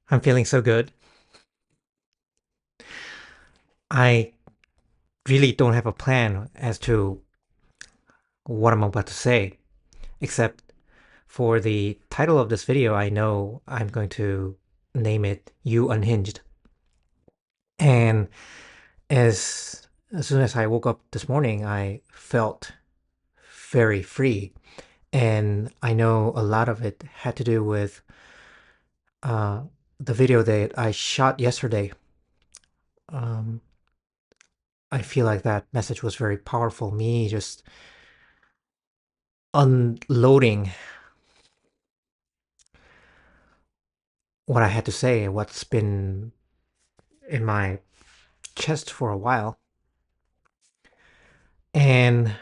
I'm feeling so good. I really don't have a plan as to what I'm about to say, except for the title of this video, I know I'm going to name it You Unhinged. And as soon as I woke up this morning, I felt very free. And I know a lot of it had to do with uh, the video that I shot yesterday. Um, I feel like that message was very powerful. Me just unloading what I had to say, what's been in my chest for a while. And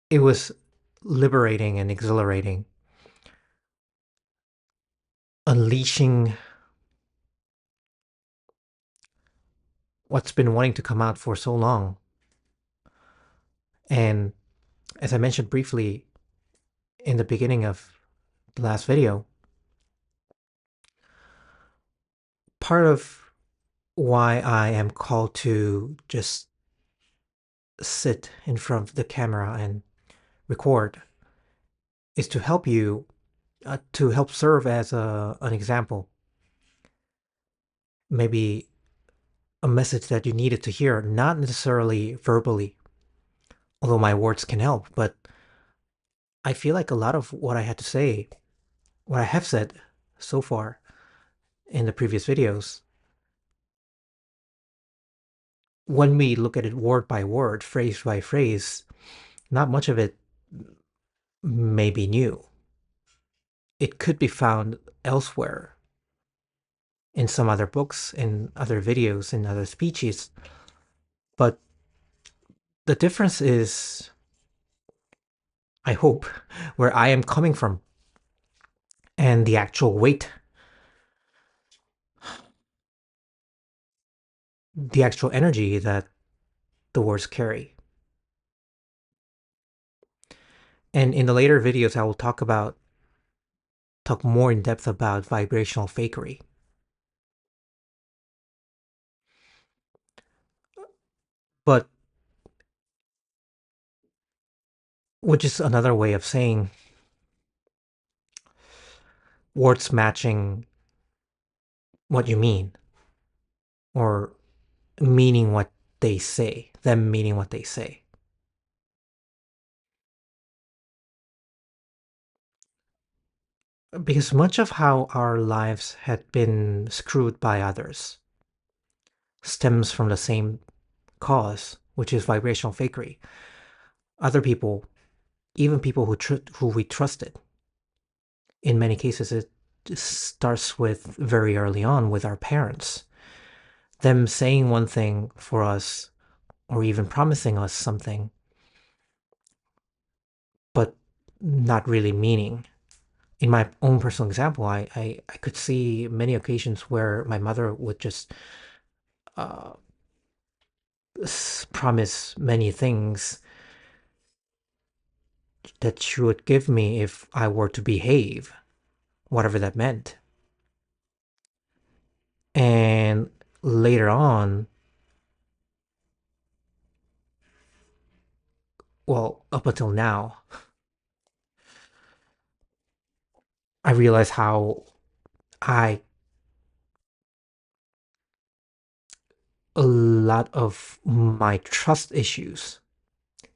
it was liberating and exhilarating, unleashing what's been wanting to come out for so long. And as I mentioned briefly in the beginning of the last video, part of why I am called to just sit in front of the camera and record is to help you, to help serve as an example, maybe a message that you needed to hear, not necessarily verbally, although my words can help, but I feel like a lot of what I had to say, what I have said so far in the previous videos, when we look at it word by word, phrase by phrase, not much of it may be new. It could be found elsewhere in some other books, in other videos, in other speeches, but the difference is, I hope, where I am coming from and the actual weight, the actual energy that the words carry. And in the later videos, I will talk more in depth about vibrational fakery. But which is another way of saying words matching what you mean, or meaning what they say, them meaning what they say. Because much of how our lives had been screwed by others stems from the same cause, which is vibrational fakery. Other people, even people who we trusted, in many cases, it starts with very early on with our parents. Them saying one thing for us, or even promising us something, but not really meaning. In my own personal example, I could see many occasions where my mother would just uh, promise many things that she would give me if I were to behave, whatever that meant. And later on, well, up until now, I realize how I a lot of my trust issues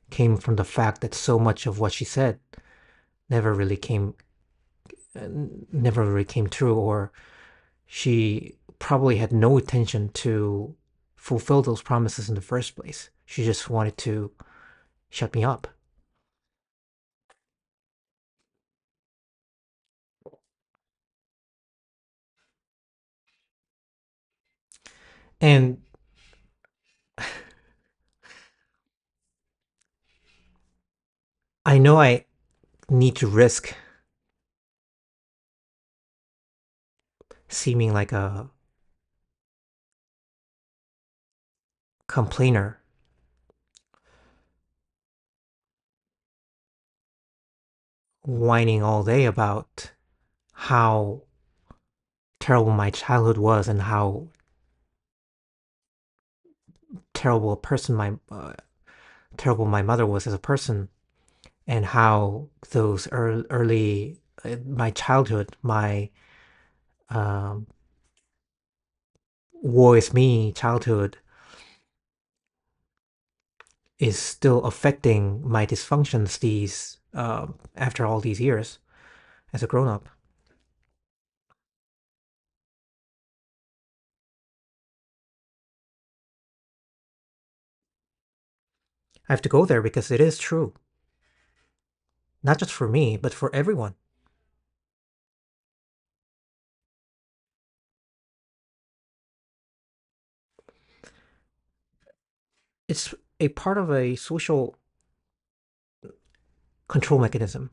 came from the fact that so much of what she said never really came never really came true, or she probably had no intention to fulfill those promises in the first place. She just wanted to shut me up. And I know I need to risk seeming like a complainer, whining all day about how terrible my childhood was and how terrible a person terrible my mother was as a person, and how those early my childhood, my um, war is me childhood is still affecting my dysfunctions these after all these years as a grown up. I have to go there because it is true, not just for me, but for everyone. It's a part of a social control mechanism,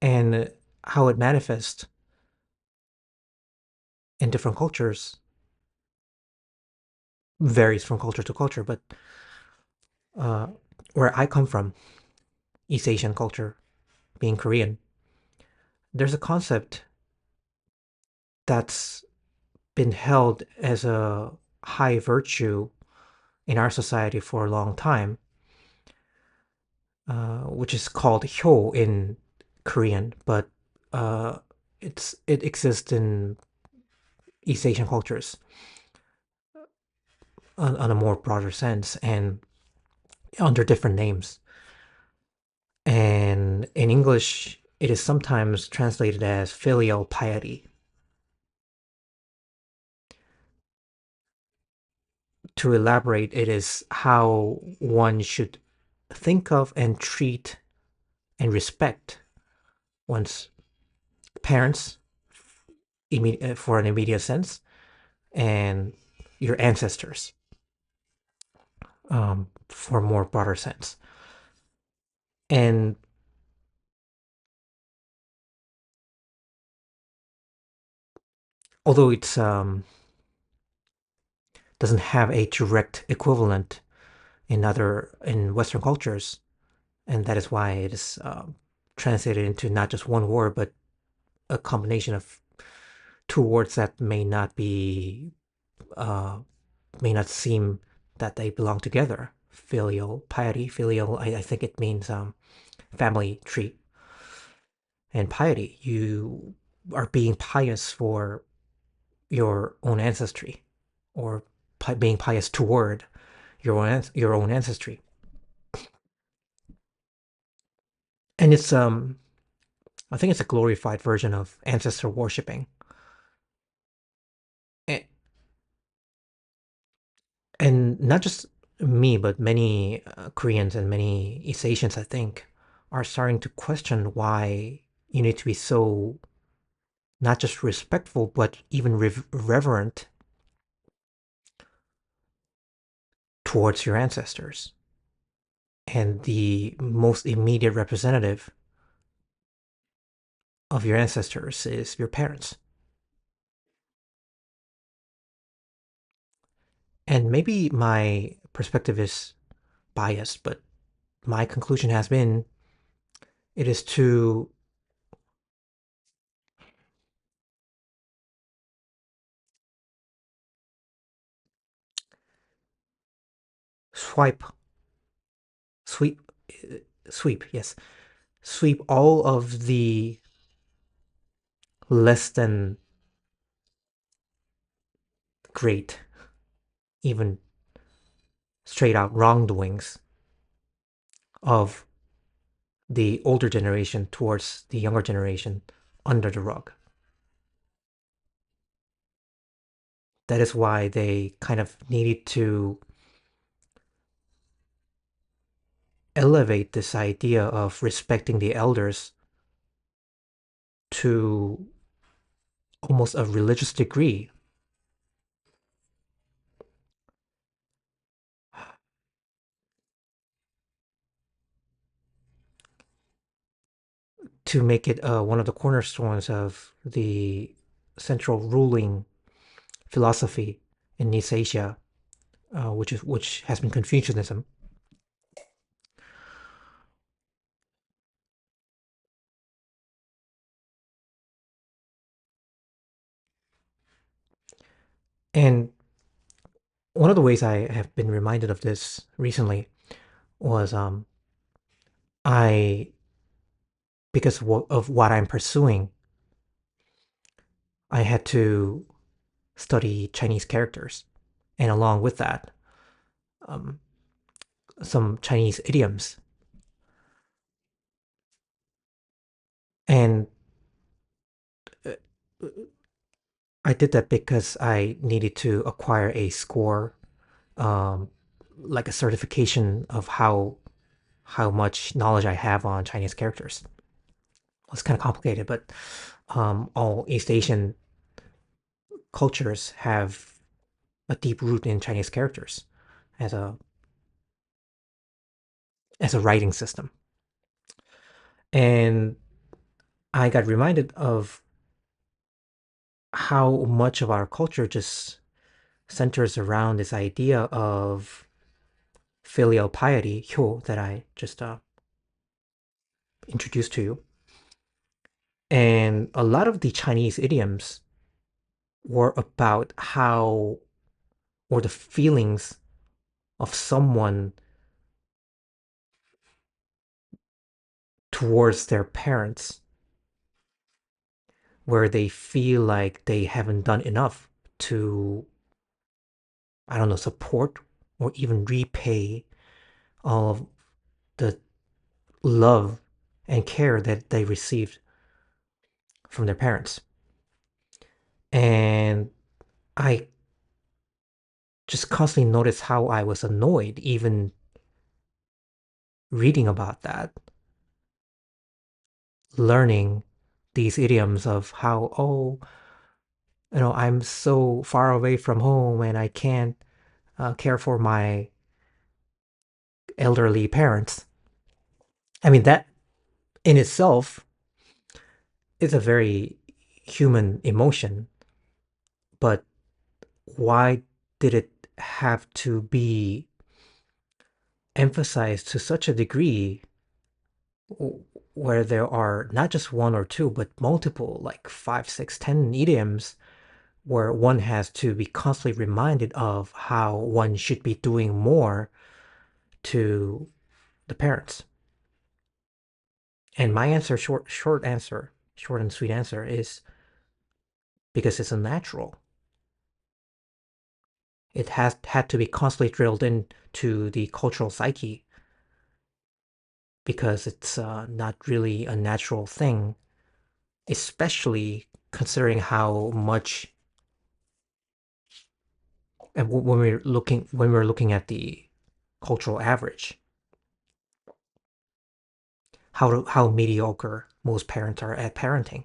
and how it manifests in different cultures varies from culture to culture. But uh, where I come from, East Asian culture, being Korean, there's a concept that's been held as a high virtue in our society for a long time, which is called hyo in Korean, but uh, it exists in East Asian cultures on a more broader sense and under different names. And in English, it is sometimes translated as filial piety. To elaborate, it is how one should think of and treat and respect one's parents for an immediate sense, and your ancestors for a more broader sense. And although it's doesn't have a direct equivalent in Western cultures, and that is why it is translated into not just one word, but a combination of two words that uh, may not seem that they belong together. Filial piety, filial. I think it means family tree, and piety. You are being pious for your own ancestry, or being pious toward your own ancestry, and it's I think it's a glorified version of ancestor worshiping. A- And not just me, but many Koreans and many East Asians, I think, are starting to question why you need to be so not just respectful, but even reverent towards your ancestors. And the most immediate representative of your ancestors is your parents. And maybe my perspective is biased, but my conclusion has been it is to swipe, sweep, sweep, yes, sweep all of the less than great, even straight out wrongdoings of the older generation towards the younger generation under the rug. That is why they kind of needed to elevate this idea of respecting the elders to almost a religious degree, to make it one of the cornerstones of the central ruling philosophy in East Asia, which has been Confucianism. And one of the ways I have been reminded of this recently was I because of what I'm pursuing, I had to study Chinese characters, and along with that, um, some Chinese idioms. And uh, I did that because I needed to acquire a score, um, like a certification of how much knowledge I have on Chinese characters. It's kind of complicated, but all East Asian cultures have a deep root in Chinese characters as a writing system. And I got reminded of how much of our culture just centers around this idea of filial piety, hyo, that I just introduced to you. And a lot of the Chinese idioms were about how, or the feelings of someone towards their parents, where they feel like they haven't done enough to, I don't know, support or even repay all of the love and care that they received from their parents. And I just constantly noticed how I was annoyed even reading about that, learning these idioms of how, oh, I'm so far away from home and I can't care for my elderly parents. I mean, that in itself is a very human emotion, but why did it have to be emphasized to such a degree where there are not just one or two, but multiple, like five, six, 10 idioms where one has to be constantly reminded of how one should be doing more to the parents. And my answer, short and sweet answer is because it's unnatural. It has had to be constantly drilled into the cultural psyche because it's not really a natural thing, especially considering how much and when we're looking at the cultural average, how mediocre most parents are at parenting.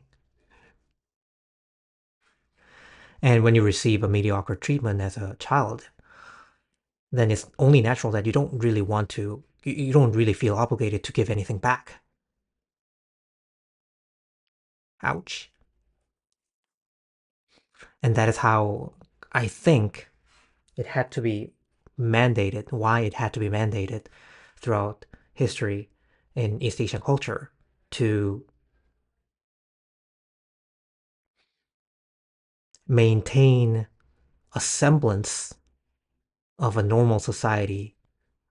And when you receive a mediocre treatment as a child, then it's only natural that you don't really want to, you don't really feel obligated to give anything back. Ouch. And that is how I think it had to be mandated, why it had to be mandated throughout history in East Asian culture to maintain a semblance of a normal society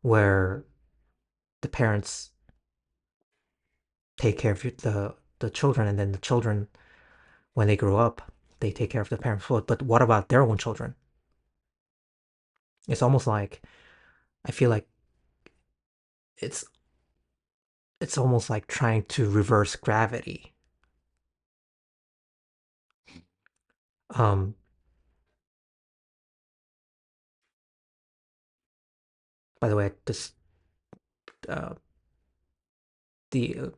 where the parents take care of the children, and then the children, when they grow up, they take care of the parents. But what about their own children? It's almost like I feel like it's it's almost like trying to reverse gravity. Um, by the way, this uh, the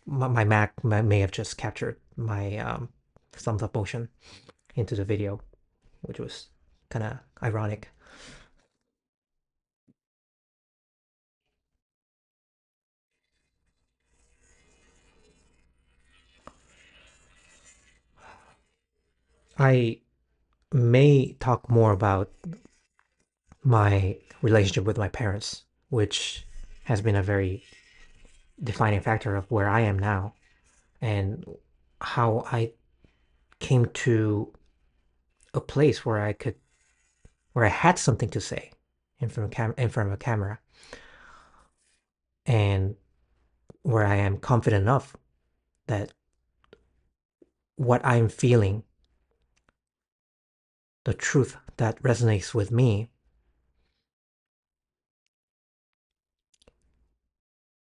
my Mac may have just captured my thumbs up motion into the video, which was kind of ironic. I may talk more about my relationship with my parents, which has been a very defining factor of where I am now and how I came to a place where I had something to say in front of a camera, and where I am confident enough that what I'm feeling, the truth that resonates with me,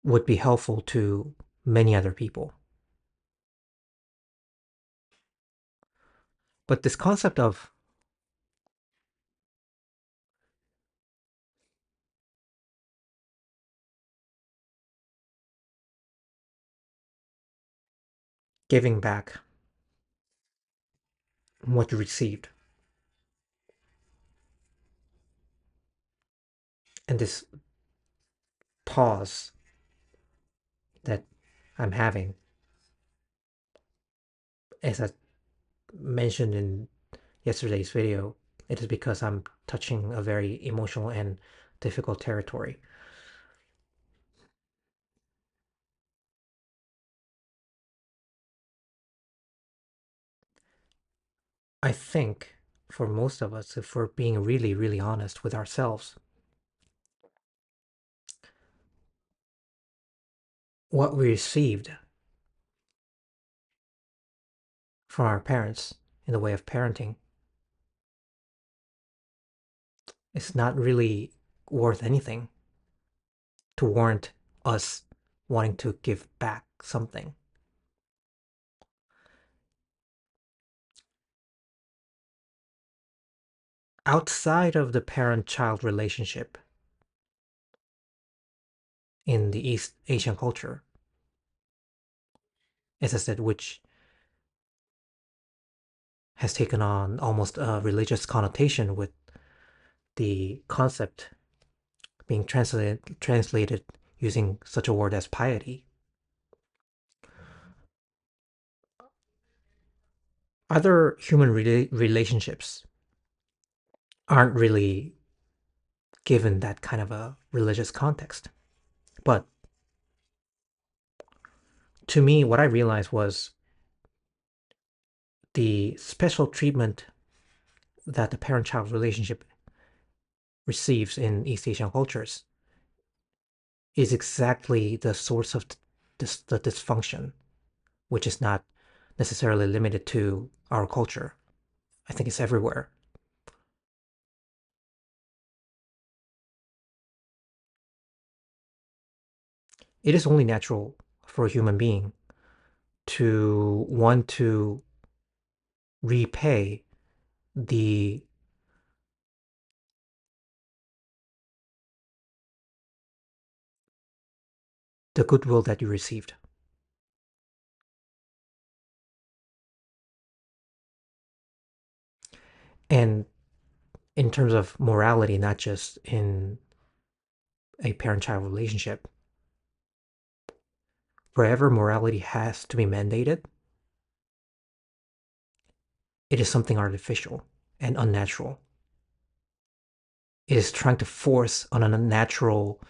would be helpful to many other people. But this concept of giving back what you received, and this pause that I'm having, as I mentioned in yesterday's video, it is because I'm touching a very emotional and difficult territory. I think for most of us, if we're being really, really honest with ourselves, what we received from our parents in the way of parenting is not really worth anything to warrant us wanting to give back something. Outside of the parent-child relationship in the East Asian culture, as I said, which has taken on almost a religious connotation with the concept being translated using such a word as piety. Other human relationships aren't really given that kind of a religious context. But to me, what I realized was the special treatment that the parent-child relationship receives in East Asian cultures is exactly the source of the dysfunction, which is not necessarily limited to our culture. I think it's everywhere. It is only natural for a human being to want to repay the the goodwill that you received. And in terms of morality, not just in a parent-child relationship, wherever morality has to be mandated, it is something artificial and unnatural. It is trying to force on an unnatural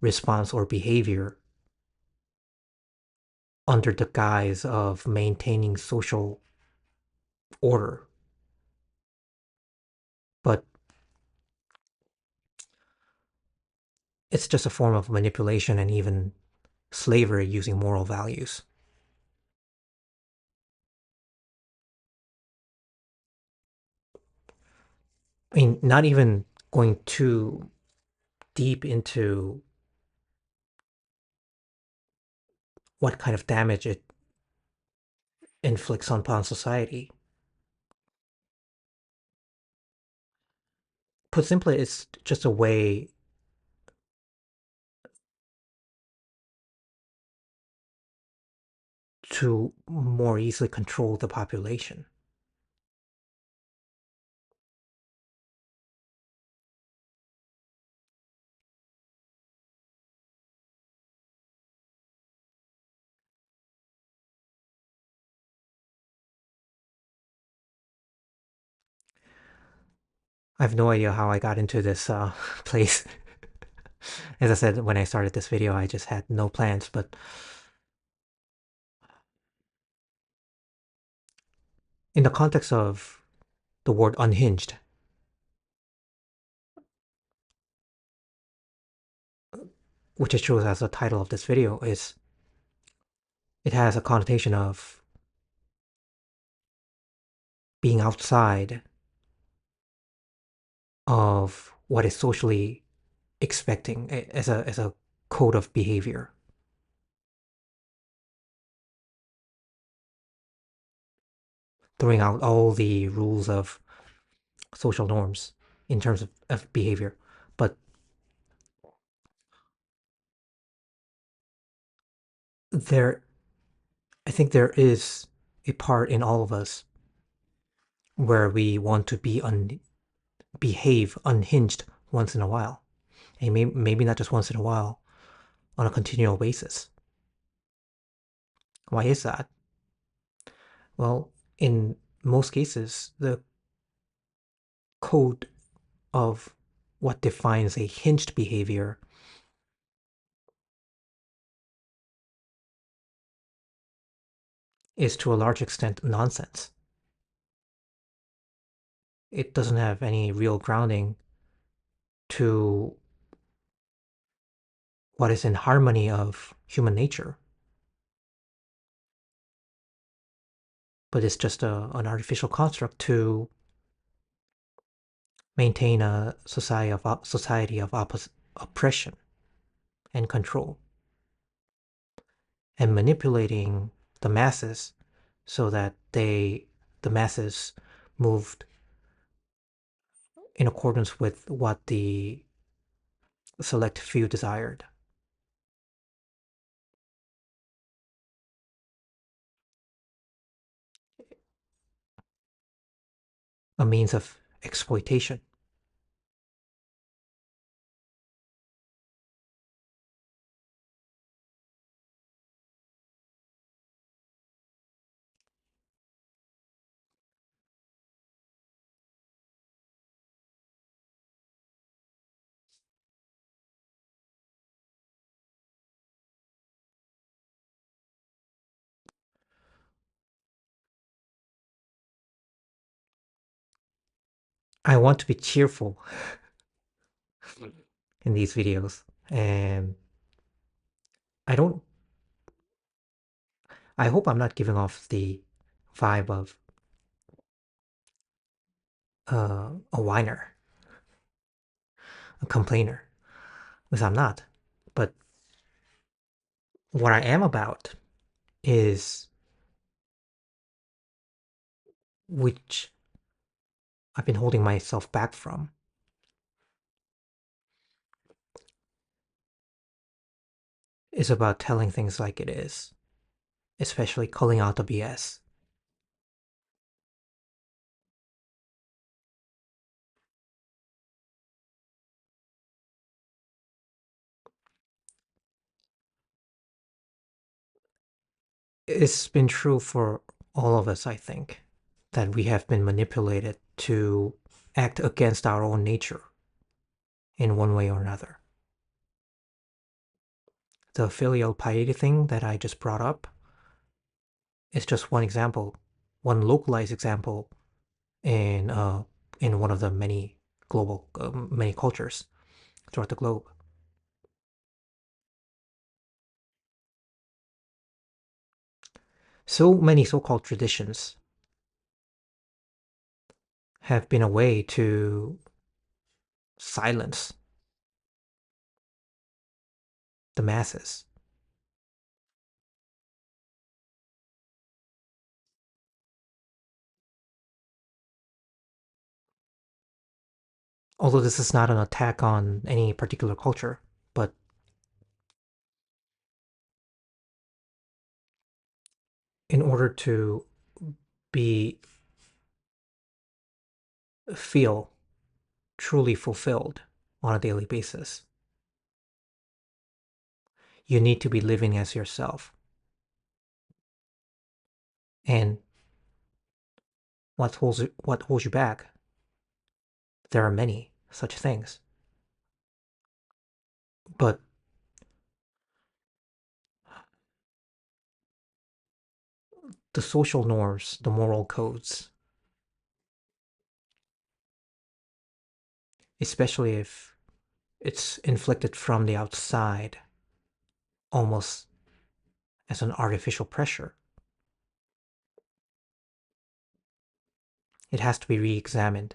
response or behavior under the guise of maintaining social order. But it's just a form of manipulation and even slavery using moral values. I mean, not even going too deep into what kind of damage it inflicts upon society. Put simply, it's just a way to more easily control the population. I have no idea how I got into this place. As I said, when I started this video, I just had no plans, but in the context of the word unhinged, which I chose as the title of this video, is it has a connotation of being outside of what is socially expecting as a code of behavior, throwing out all the rules of social norms in terms of behavior. But there, I think there is a part in all of us where we want to behave unhinged once in a while, and maybe not just once in a while, on a continual basis. Why is that? Well, in most cases, the code of what defines a hinged behavior is to a large extent nonsense. It doesn't have any real grounding to what is in harmony of human nature, but it's just an artificial construct to maintain a society of oppression and control, and manipulating the masses so that the masses moved in accordance with what the select few desired. A means of exploitation. I want to be cheerful in these videos, and I don't. I hope I'm not giving off the vibe of a whiner, a complainer, because I'm not. But what I am about is, which I've been holding myself back from, is about telling things like it is, especially calling out the BS. It's been true for all of us, I think, that we have been manipulated to act against our own nature in one way or another. The filial piety thing that I just brought up is just one example, one localized example in in one of the many cultures throughout the globe. So many so-called traditions have been a way to silence the masses. Although this is not an attack on any particular culture, but in order to be feel truly fulfilled on a daily basis, you need to be living as yourself. And what holds you back? There are many such things. But the social norms, the moral codes, especially if it's inflicted from the outside, almost as an artificial pressure. It has to be re-examined.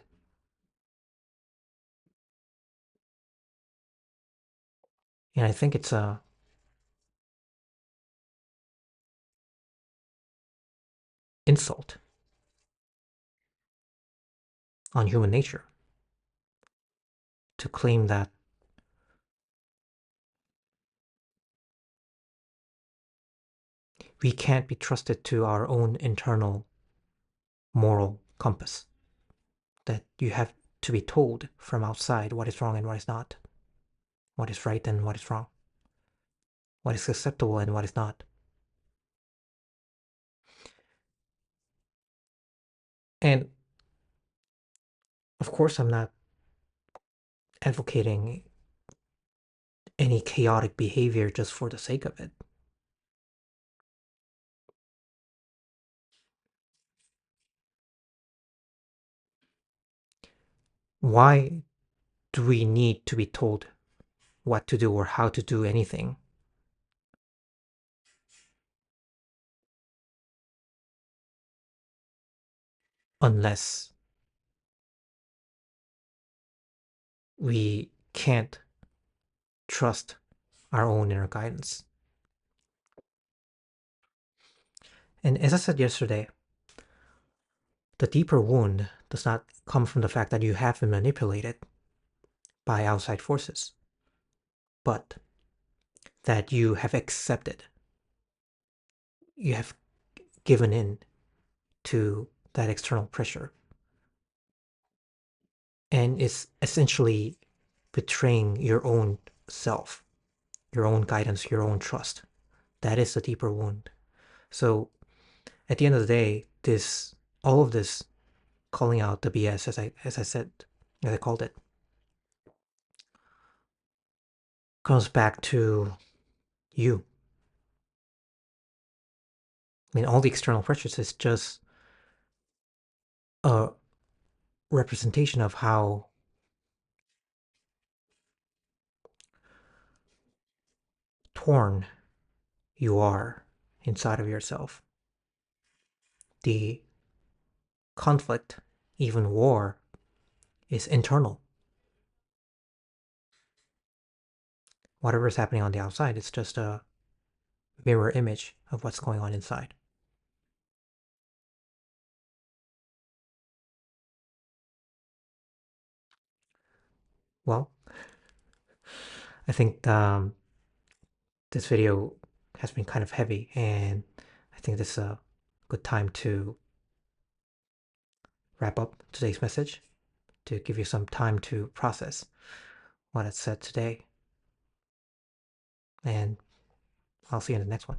And I think it's a insult on human nature to claim that we can't be trusted to our own internal moral compass, that you have to be told from outside what is wrong and what is not, what is right and what is wrong, what is acceptable and what is not. And of course, I'm not advocating any chaotic behavior just for the sake of it. Why do we need to be told what to do or how to do anything unless we can't trust our own inner guidance? And as I said yesterday, the deeper wound does not come from the fact that you have been manipulated by outside forces, but that you have accepted, you have given in to that external pressure, and it's essentially betraying your own self, your own guidance, your own trust. That is the deeper wound. So at the end of the day, this all of this calling out the BS, as I said, as I called it, comes back to you. I mean, all the external pressures is just a representation of how torn you are inside of yourself. The conflict, even war, is internal. Whatever is happening on the outside, it's just a mirror image of what's going on inside. Well, I think this video has been kind of heavy, and I think this is a good time to wrap up today's message, to give you some time to process what I said today. And I'll see you in the next one.